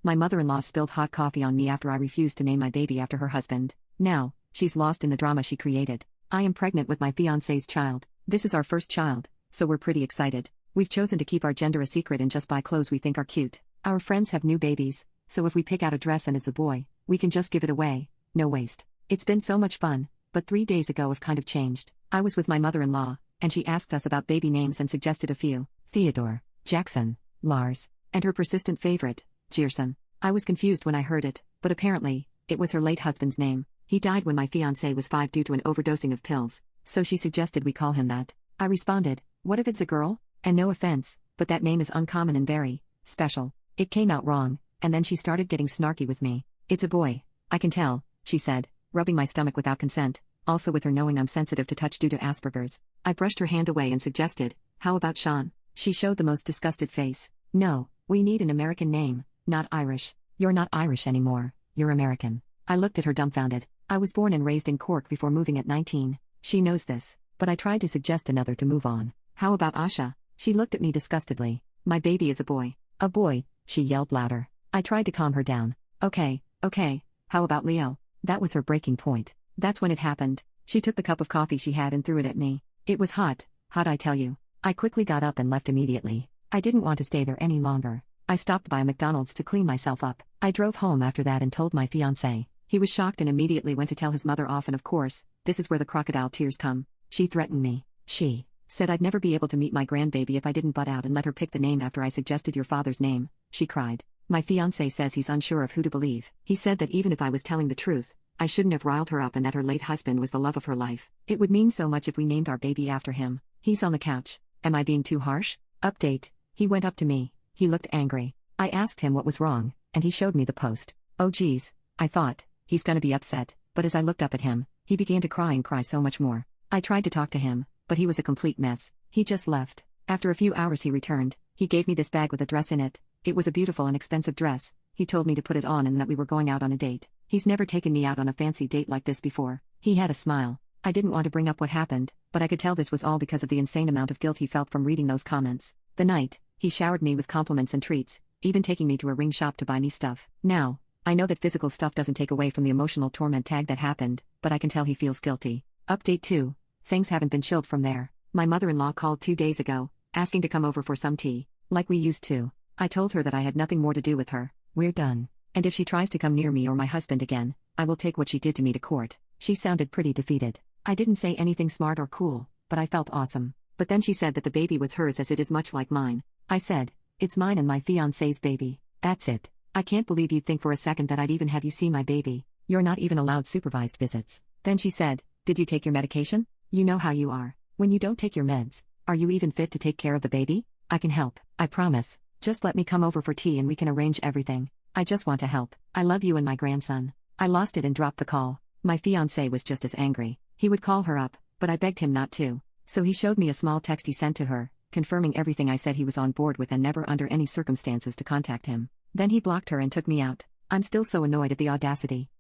My mother-in-law spilled hot coffee on me after I refused to name my baby after her husband. Now, she's lost in the drama she created. I am pregnant with my fiancé's child. This is our first child, so we're pretty excited. We've chosen to keep our gender a secret and just buy clothes we think are cute. Our friends have new babies, so if we pick out a dress and it's a boy, we can just give it away, no waste. It's been so much fun, but 3 days ago I've kind of changed. I was with my mother-in-law, and she asked us about baby names and suggested a few: Theodore, Jackson, Lars, and her persistent favorite, Gerson. I was confused when I heard it, but apparently, it was her late husband's name. He died when my fiancé was 5 due to an overdosing of pills, so she suggested we call him that. I responded, what if it's a girl? And no offense, but that name is uncommon and very special. It came out wrong, and then she started getting snarky with me. It's a boy, I can tell, she said, rubbing my stomach without consent, also with her knowing I'm sensitive to touch due to Asperger's. I brushed her hand away and suggested, how about Sean? She showed the most disgusted face. No, we need an American name, not Irish. You're not Irish anymore, you're American. I looked at her dumbfounded. I was born and raised in Cork before moving at 19. She knows this, but I tried to suggest another to move on. How about Asha? She looked at me disgustedly. My baby is a boy. A boy, she yelled louder. I tried to calm her down. Okay, how about Leo? That was her breaking point. That's when it happened. She took the cup of coffee she had and threw it at me. It was hot I tell you. I quickly got up and left immediately. I didn't want to stay there any longer. I stopped by a McDonald's to clean myself up. I drove home after that and told my fiancé. He was shocked and immediately went to tell his mother off, and of course, this is where the crocodile tears come. She threatened me. She said I'd never be able to meet my grandbaby if I didn't butt out and let her pick the name after I suggested your father's name. She cried. My fiancé says he's unsure of who to believe. He said that even if I was telling the truth, I shouldn't have riled her up and that her late husband was the love of her life. It would mean so much if we named our baby after him. He's on the couch. Am I being too harsh? Update. He went up to me. He looked angry. I asked him what was wrong, and he showed me the post. Oh geez, I thought, he's gonna be upset, but as I looked up at him, he began to cry so much more. I tried to talk to him, but he was a complete mess. He just left. After a few hours he returned. He gave me this bag with a dress in it. It was a beautiful and expensive dress. He told me to put it on and that we were going out on a date. He's never taken me out on a fancy date like this before. He had a smile. I didn't want to bring up what happened, but I could tell this was all because of the insane amount of guilt he felt from reading those comments. The night, he showered me with compliments and treats, even taking me to a ring shop to buy me stuff. Now, I know that physical stuff doesn't take away from the emotional torment tag that happened, but I can tell he feels guilty. Update 2. Things haven't been chilled from there. My mother-in-law called 2 days ago, asking to come over for some tea, like we used to. I told her that I had nothing more to do with her. We're done. And if she tries to come near me or my husband again, I will take what she did to me to court. She sounded pretty defeated. I didn't say anything smart or cool, but I felt awesome. But then she said that the baby was hers as it is much like mine. I said, it's mine and my fiancé's baby. That's it. I can't believe you'd think for a second that I'd even have you see my baby. You're not even allowed supervised visits. Then she said, did you take your medication? You know how you are. When you don't take your meds, are you even fit to take care of the baby? I can help, I promise. Just let me come over for tea and we can arrange everything. I just want to help. I love you and my grandson. I lost it and dropped the call. My fiancé was just as angry. He would call her up, but I begged him not to. So he showed me a small text he sent to her, confirming everything I said he was on board with and never under any circumstances to contact him. Then he blocked her and took me out. I'm still so annoyed at the audacity.